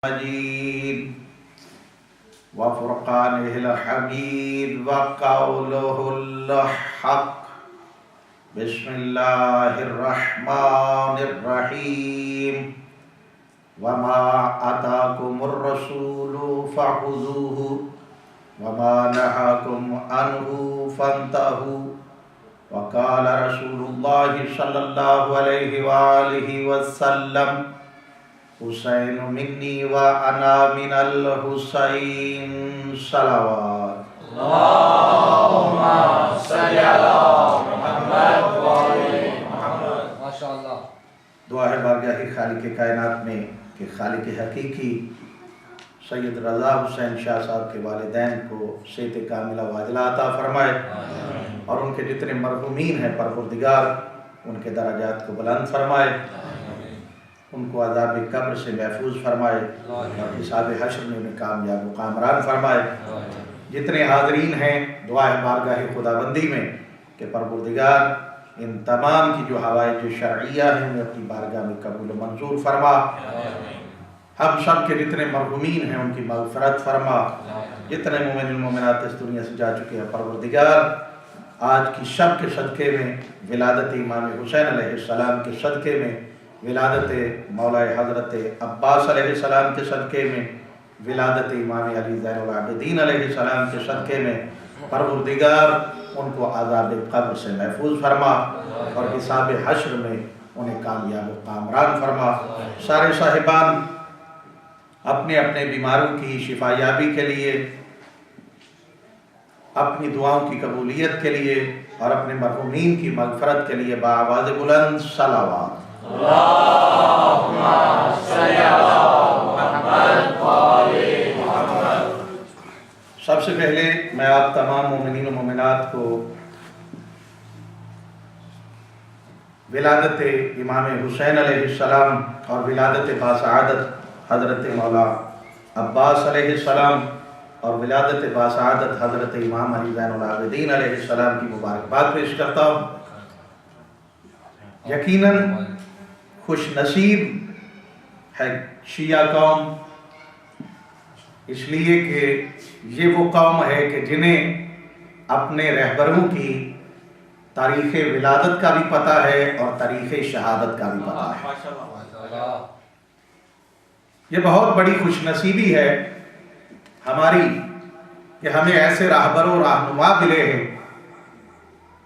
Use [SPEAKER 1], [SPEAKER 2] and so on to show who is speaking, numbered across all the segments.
[SPEAKER 1] مجيد وفرقانه الحميد وقوله الحق. بسم الله الرحمن الرحيم. وما آتاكم الرسول فخذوه وما نهاكم عنه فانتهوا. وقال رسول الله صلى الله عليه وآله وسلم: حسین منی و انا من الحسین. صلوات
[SPEAKER 2] اللہم صلی علی محمد و آل محمد. ماشاءاللہ.
[SPEAKER 1] دعا ہے بارگاہ خالق کائنات میں کہ خالق حقیقی سید رضا حسین شاہ صاحب کے والدین کو صحت کاملہ و عاجلہ عطا فرمائے اور ان کے جتنے مرحومین ہیں پروردگار ان کے درجات کو بلند فرمائے، ان کو عذاب قبر سے محفوظ فرمائے اور حساب حشر میں انہیں کامیاب و کامران فرمائے. جتنے حاضرین ہیں دعا ہے بارگاہ خداوندی میں کہ پروردگار ان تمام کی جو حوائج شرعیہ ہیں انہیں اپنی بارگاہ میں قبول و منظور فرما. ہم سب کے جتنے مرحومین ہیں ان کی مغفرت فرما. جتنے مومن المومنات اس دنیا سے جا چکے ہیں پروردگار آج کی شب کے صدقے میں ولادت امام حسین علیہ السلام کے صدقے میں، ولادت مولا حضرت عباس علیہ السلام کے صدقے میں، ولادت امام علی زین العابدین علیہ السلام کے صدقے میں پروردگار ان کو عذاب قبر سے محفوظ فرما اور حساب حشر میں انہیں کامیاب و کامران فرما. سارے صاحبان اپنے اپنے بیماروں کی شفا یابی کے لیے، اپنی دعاؤں کی قبولیت کے لیے اور اپنے مرحومین کی مغفرت کے لیے بآواز بلند صلوات.
[SPEAKER 2] اللہم صلی علی محمد و آل محمد.
[SPEAKER 1] سب سے پہلے میں آپ تمام مومنین و مومنات کو ولادت امام حسین علیہ السلام اور ولادت باسعادت حضرت مولا عباس علیہ السلام اور ولادت باسعادت حضرت امام علی زین العابدین علیہ السلام کی مبارکباد پیش کرتا ہوں. یقیناً خوش نصیب ہے شیعہ قوم، اس لیے کہ یہ وہ قوم ہے کہ جنہیں اپنے رہبروں کی تاریخ ولادت کا بھی پتہ ہے اور تاریخ شہادت کا بھی پتہ ہے. یہ بہت بڑی خوش نصیبی ہے ہماری کہ ہمیں ایسے راہبر و رہنما ملے ہیں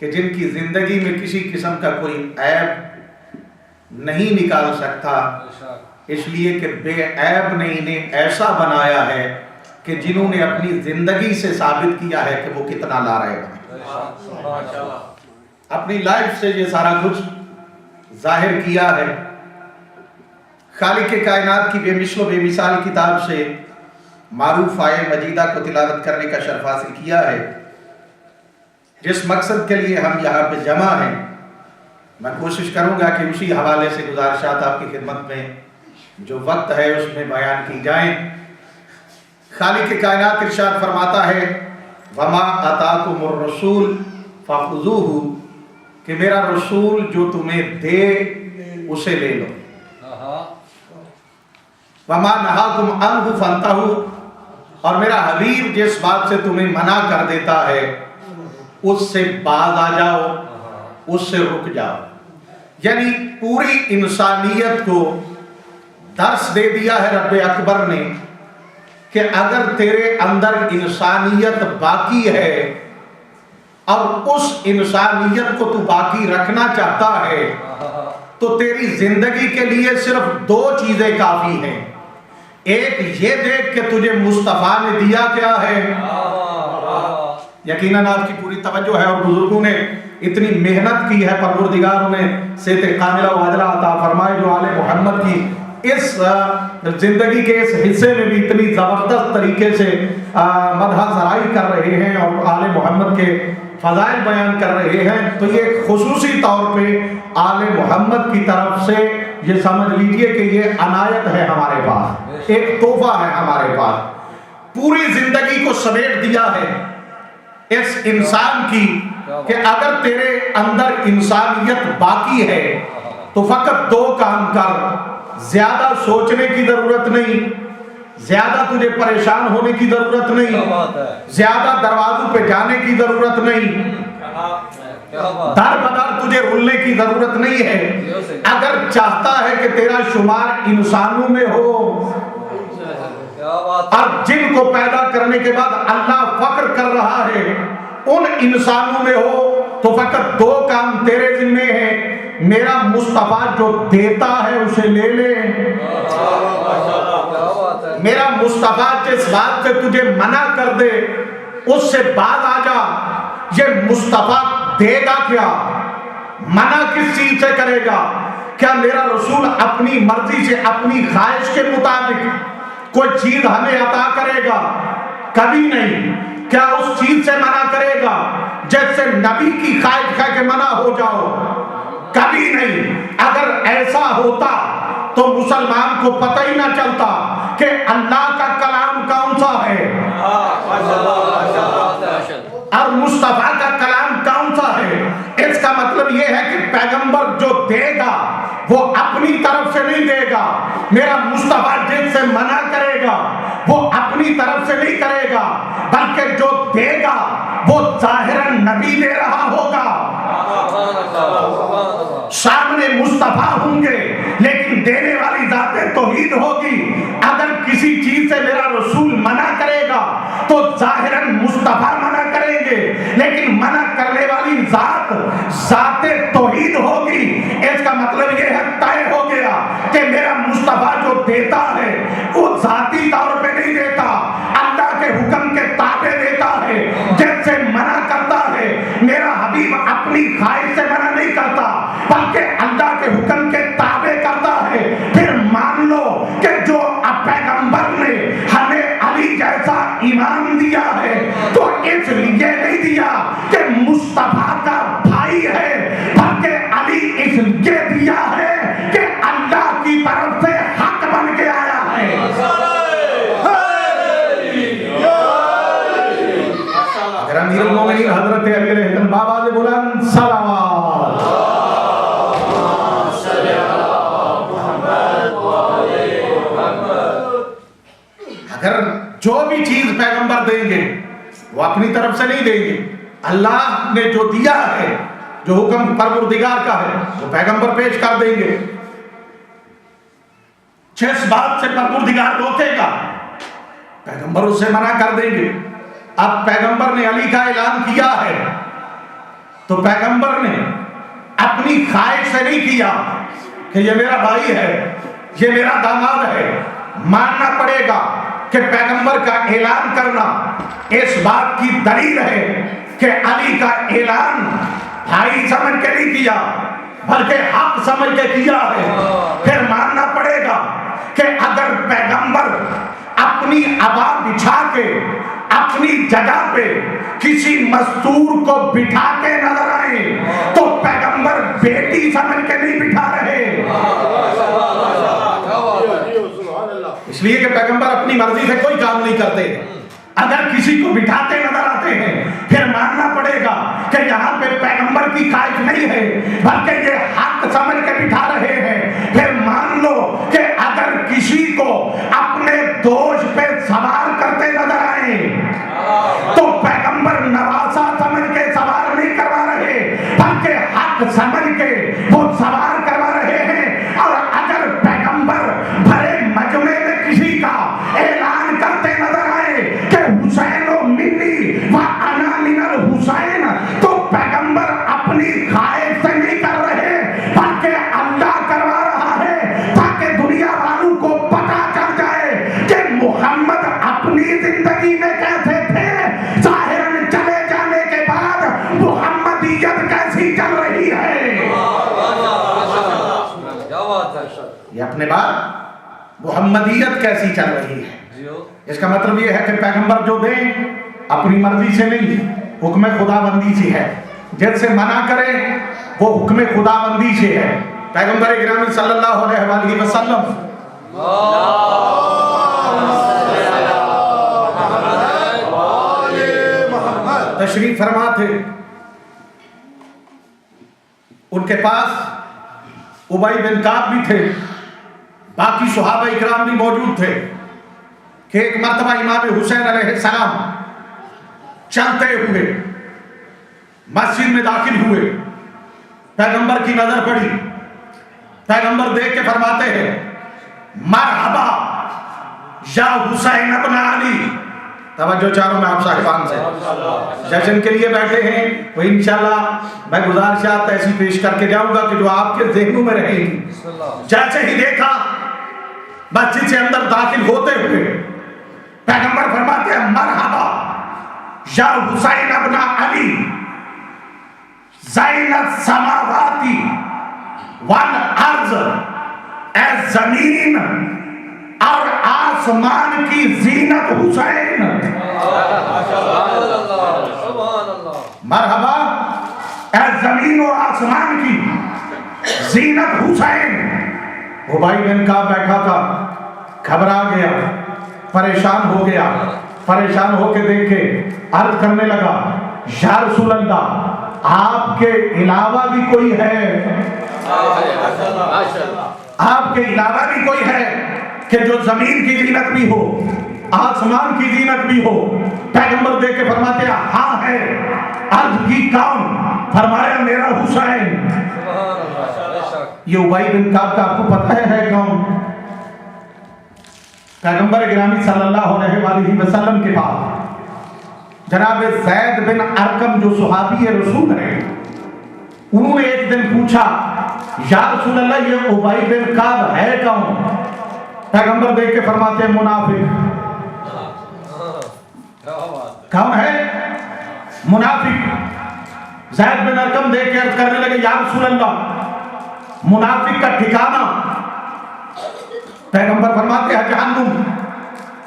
[SPEAKER 1] کہ جن کی زندگی میں کسی قسم کا کوئی عیب نہیں نکال سکتا، اس لیے کہ بے عیب نے انہیں ایسا بنایا ہے کہ جنہوں نے اپنی زندگی سے ثابت کیا ہے کہ وہ کتنا لا رہے ہیں. اپنی لائف سے یہ سارا کچھ ظاہر کیا ہے. خالق کائنات کی بے مثل و بے مثال کتاب سے معروف آیہ مجیدہ کو تلاوت کرنے کا شرف حاصل کیا ہے. جس مقصد کے لیے ہم یہاں پہ جمع ہیں میں کوشش کروں گا کہ اسی حوالے سے گزارشات آپ کی خدمت میں جو وقت ہے اس میں بیان کی جائیں. خالق کائنات ارشاد فرماتا ہے وَمَا أَتَاكُمُ الرَّسُولُ فَخُذُوهُ کہ میرا رسول جو تمہیں دے اسے لے لو. وَمَا نَهَاكُمْ عَنْهُ فَانْتَهُوا اور میرا حبیب جس بات سے تمہیں منع کر دیتا ہے اس سے باز آ جاؤ، اس سے رک جاؤ. یعنی پوری انسانیت کو درس دے دیا ہے رب اکبر نے کہ اگر تیرے اندر انسانیت باقی ہے اور اس انسانیت کو تو باقی رکھنا چاہتا ہے تو تیری زندگی کے لیے صرف دو چیزیں کافی ہیں. ایک یہ دیکھ کہ تجھے مصطفیٰ نے دیا کیا ہے. یقیناً آپ کی پوری توجہ ہے اور بزرگوں نے اتنی محنت کی ہے، پروردگار انہیں صحت کاملہ و عاجلہ عطا فرمائے جو آل محمد کی اس زندگی کے اس حصے میں بھی اتنی زبردست طریقے سے مدح سرائی کر رہے ہیں اور آل محمد کے فضائل بیان کر رہے ہیں. تو یہ خصوصی طور پہ آل محمد کی طرف سے یہ سمجھ لیجئے کہ یہ عنایت ہے ہمارے پاس، ایک تحفہ ہے ہمارے پاس. پوری زندگی کو سمیٹ دیا ہے اس انسان کی کہ اگر تیرے اندر انسانیت باقی ہے تو فقط دو کام کر، زیادہ سوچنے کی ضرورت نہیں زیادہ تجھے پریشان ہونے کی ضرورت نہیں، زیادہ دروازوں پہ جانے کی ضرورت نہیں، در بدر تجھے رلنے کی ضرورت نہیں ہے۔ اگر چاہتا ہے کہ تیرا شمار انسانوں میں ہو، اور جن کو پیدا کرنے کے بعد اللہ فخر کر رہا ہے ان انسانوں میں ہو، تو فقط دو کام تیرے ذمہ ہیں، میرا مصطفیٰ جو دیتا ہے اسے لے لے، میرا مصطفیٰ جس بات سے تجھے منع کر دے اس سے باز آ جا۔ یہ مصطفیٰ دے گا کیا؟ منع کس چیز سے کرے گا؟ کیا میرا رسول اپنی مرضی سے اپنی خواہش کے مطابق کوئی چیز ہمیں عطا کرے گا؟ کبھی نہیں۔ کیا اس چیز سے منع کرے گا جیسے نبی کی خواہش ہے کہ منع ہو جاؤ؟ کبھی نہیں۔ اگر ایسا ہوتا تو مسلمان کو پتہ ہی نہ چلتا کہ اللہ کا کلام کون سا ہے اور مصطفیٰ کا کلام کون سا ہے۔ اس کا مطلب یہ ہے کہ پیغمبر جو دے گا وہ اپنی طرف سے نہیں دے گا، میرا مصطفیٰ جس سے منع کرے گا وہ اپنی طرف سے نہیں کرے گا، بلکہ جو دے گا وہ ظاہراً نبی دے رہا ہوگا، سامنے مصطفیٰ ہوں گے لیکن دینے والی ذات توحید ہوگی۔ اگر کسی چیز سے میرا رسول منع کرے گا تو ظاہراً مصطفیٰ منع کریں گے، لیکن منع کرنے والی ذات ذات توحید ہوگی۔ اس کا مطلب یہ ہے طے ہو گیا کہ میرا مصطفیٰ جو دیتا ہے وہ ذاتی طور پہ نہیں دیتا، اللہ کے حکم کے تابع دیتا ہے۔ جس سے منع کرتا ہے میرا حبیب اپنی خواہش سے منع نہیں کرتا بلکہ اللہ کے حکم کے تابع کرتا ہے۔ پھر مان لو کہ جو پیغمبر نے ہمیں علی جیسا ایمان دیا ہے تو اس لیے نہیں دیا کہ مصطفیٰ کا بھائی ہے، بلکہ علی اس لیے دیا ہے کہ اللہ کی طرف سے حق بن کے آیا ہے۔ اگر امیر المومنین حضرت علی علیہ السلام بابا نے بلند صلوات، اگر جو بھی چیز پیغمبر دیں گے وہ اپنی طرف سے نہیں دیں گے، اللہ نے جو دیا ہے، جو حکم پروردگار کا ہے وہ پیغمبر پیش کر دیں گے۔ جس بات سے پروردگار روکے گا پیغمبر اس سے منع کر دیں گے۔ اب پیغمبر نے علی کا اعلان کیا ہے تو پیغمبر نے اپنی خواہش سے نہیں کیا کہ یہ میرا بھائی ہے، یہ میرا داماد ہے۔ ماننا پڑے گا کہ پیغمبر کا اعلان کرنا اس بات کی دلیل ہے کہ علی کا اعلان بھائی سمجھ کے نہیں کیا بلکہ حق سمجھ کے کیا ہے۔ پھر ماننا پڑے گا کہ اگر پیغمبر اپنی عبا بچھا کے اپنی جگہ پہ کسی مستور کو بٹھا کے نظر آئے تو پیغمبر بیٹی سمجھ کے نہیں بٹھا رہے، اس لیے کہ پیغمبر اپنی مرضی سے کوئی کام نہیں کرتے۔ اگر کسی کو بٹھاتے نظر آتے ہیں پھر ماننا پڑے گا کہ یہاں پہ پیغمبر کی خواہش نہیں ہے بلکہ یہ حق سمجھ کے بٹھا رہے ہیں۔ پھر مان لو کہ اگر کسی کو اپنے دوش پہ سوار کرتے نظر آئے تو پیغمبر نواسا سمجھ کے سوار نہیں کروا رہے بلکہ حق سمجھ کے وہ سوار کروا رہے ہیں۔ اور اگر پیغمبر بھرے مجمع میں کسی کا اعلان کرتے نظر آئے کہ حسین و منی و انا من الحسین تو پیغمبر اپنی خواہش سے نہیں کر رہے بلکہ اللہ کروا رہا ہے تاکہ دنیا والوں کو پتا چل جائے کہ محمد اپنی زندگی میں کیسے تھے، ظاہراً چلے جانے کے بعد محمدیت کیسی چل رہی ہے۔ یہ اپنے بعد محمدیت کیسی چل رہی ہے۔ اس کا مطلب یہ ہے کہ پیغمبر جو دیں اپنی مرضی سے نہیں، حکم خدا بندی سے ہے۔ جن سے منع کرے وہ حکم خدا بندی سے ہے۔ پیغمبر گرامی صلی اللہ علیہ وآلہ وسلم تشریف فرما تھے، ان کے پاس ابی بن کعب بھی تھے، باقی صحابہ اکرام بھی موجود تھے۔ کہ ایک مرتبہ امام حسین علیہ السلام چلتے ہوئے مسجد میں داخل ہوئے، پیغمبر کی نظر پڑی، پیغمبر دیکھ کے فرماتے ہیں مرحبا یا حسین ابن علی۔ توجہ چاروں میں آپ صاحبان سے جشن کے لیے بیٹھے ہیں، وہ انشاءاللہ میں گزارشات ایسی پیش کر کے جاؤں گا کہ جو آپ کے ذہنوں میں رہیں گی۔ جیسے ہی دیکھا مسجد سے اندر داخل ہوتے ہوئے پیغمبر فرماتے ہیں مرحبا یا حسین ابن علی زین السماواتی والارض، اے زمین اور آسمان کی زینت حسین۔ مرحبا اے زمین و آسمان کی زینت حسین۔ ابی بن کعب بیٹھا تھا، گھبرا گیا، پریشان ہو گیا، پریشان ہو کے دیکھے عرض کرنے لگا یا رسول اللہ آپ کے علاوہ بھی کوئی ہے؟ آپ کے علاوہ بھی کوئی ہے کہ جو زمین کی زینت بھی ہو، آسمان کی زینت بھی ہو؟ پیغمبر دیکھ کے فرماتے ہیں ہاں ہے۔ عرض کی کون؟ فرمایا میرا حسین۔ یہ ابی بن کعب کا آپ کو پتہ ہے کون؟ پیغمبر گرامی صلی اللہ علیہ وآلہ وسلم کے بعد جناب زید بن ارقم جو صحابی رسول ہیں، انہوں نے ایک دن پوچھا یا رسول اللہ یہ ابی بن کعب ہے کون؟ پیغمبر دیکھ کے فرماتے ہیں منافق۔ کون ہے؟ منافق۔ زید بن ارقم دیکھ کے عرض کرنے لگے یا رسول اللہ منافق کا ٹھکانہ؟ پیغمبر فرماتے ہیں جہنم۔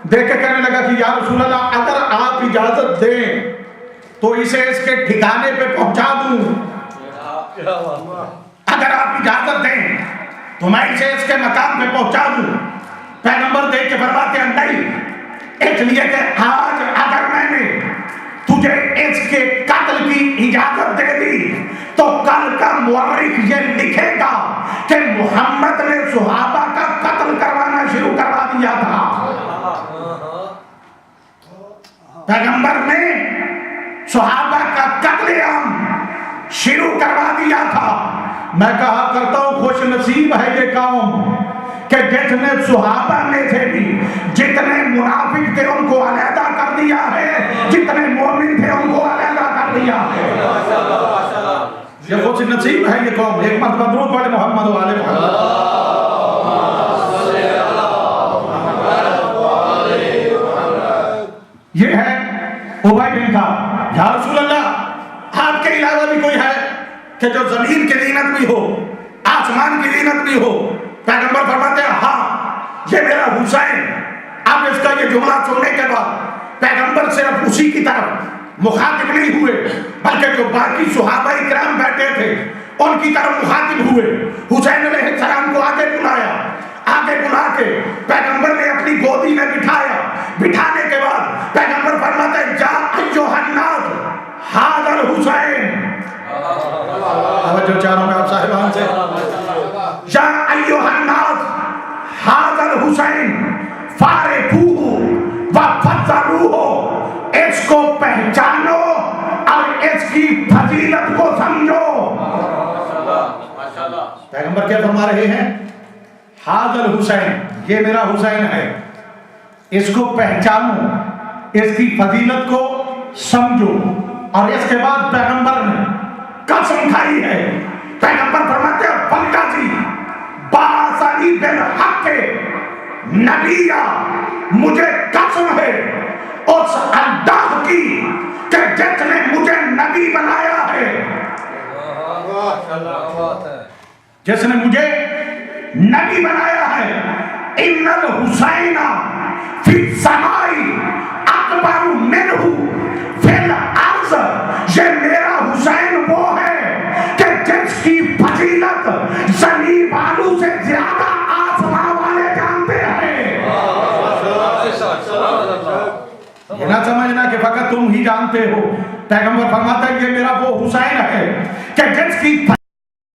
[SPEAKER 1] دیکھ کے کہنے لگا کہ یا رسول اللہ اگر آپ اجازت دیں تو اسے اس کے ٹھکانے پہ پہنچا دوں، اگر آپ اجازت دیں تو میں اسے اس کے مقام پہ پہنچا دوں۔ پیغمبر دیکھ کے فرماتے ہیں نہیں، اس لیے کہ آج اگر میں نے تجھے اس کے قتل کی اجازت دے دی تو کل کا مورخ یہ لکھے گا کہ محمد نے صحابہ کا قتل کروانا شروع کروا دیا تھا۔ پیغمبر نے صحابہ کا قتل عام شروع کروا دیا تھا۔ میں کہا کرتا ہوں خوش نصیب ہے یہ قوم کہ جتنے صحابہ میں سے بھی جتنے منافق تھے ان کو علیحدہ کر دیا ہے، جتنے مومن تھے ان کو علیحدہ کر دیا ہے۔ یہ خوش نصیب ہے یہ قوم۔ ایک مرتبہ درود پڑھے محمد و آل محمد۔ یہ ہے ابی بن کعب۔ یا رسول اللہ آپ کے علاوہ بھی کوئی ہے کہ جو زمین کی زینت بھی ہو، آسمان کی زینت بھی ہو؟ پیغمبر فرماتے ہیں ہاں یہ میرا حسین۔ اب اس کا یہ جملہ سننے کے بعد پیغمبر صرف اسی کی طرف مخاطب نہیں ہوئے بلکہ جو باقی صحابہ اکرام بیٹھے تھے ان کی طرف مخاطب ہوئے۔ حسین علیہ السلام کو آگے بلایا، آگے بلا کے پیغمبر نے اپنی گودی میں بٹھایا۔ بٹھانے کے بعد پیغمبر فرماتے ہیں جا ایھا الناس ھذا الحسین۔ توجہ چاروں میں آپ صاحبان سے یا ایھا الناس ھذا الحسین فارقوہ وفضلوہ، اس کو پہچانو اور اس کی فضیلت کو سمجھو۔ پیغمبر کیا فرما رہے ہیں؟ ھذا الحسین، یہ میرا حسین ہے، اس کو پہچانو، اس کی فضیلت کو سمجھو۔ اور اس کے بعد پیغمبر نے قسم کھائی ہے۔ پیغمبر فرماتے ہیں والذی بعثنی بالحق نبیّا، مجھے قسم ہے اس اللہ کی کہ جس نے مجھے نبی بنایا ہے، جس نے مجھے نبی بنایا ہے۔ ان الحسین فی السماء اکبر منہ فی الارض، یہ میرا حسین وہ ہے کہ جس کی فضیلت زمین والوں سے زیادہ آسمان والے جانتے ہیں۔ یہ نہ سمجھنا کہ فقط تم ہی جانتے ہو۔ پیغمبر فرماتا ہے یہ میرا وہ حسین ہے کہ جس کی